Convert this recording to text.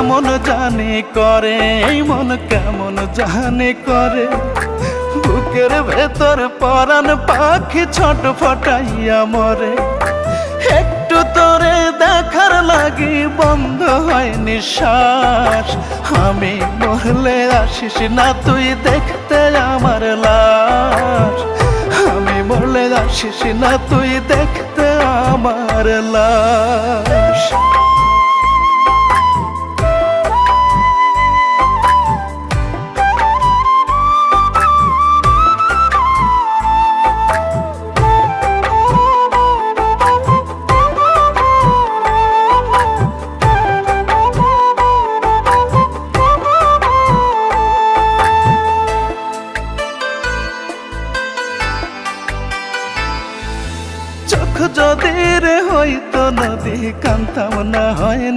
কেমন জানি করে, এই মন কেমন জানি করে, বুকের ভেতর পরাণ পাখি ছটফটাইয়া মরে। একটু তোরে দেখার লাগি বন্ধ হয় নিঃশ্বাস, আমি মরলে আসিস না তুই দেখতে আমার লাশ, আমি মরলে আসিস না তুই দেখতে আমার লাশ। চোখ যদি রে হইতো নদী কান্তাম না হয়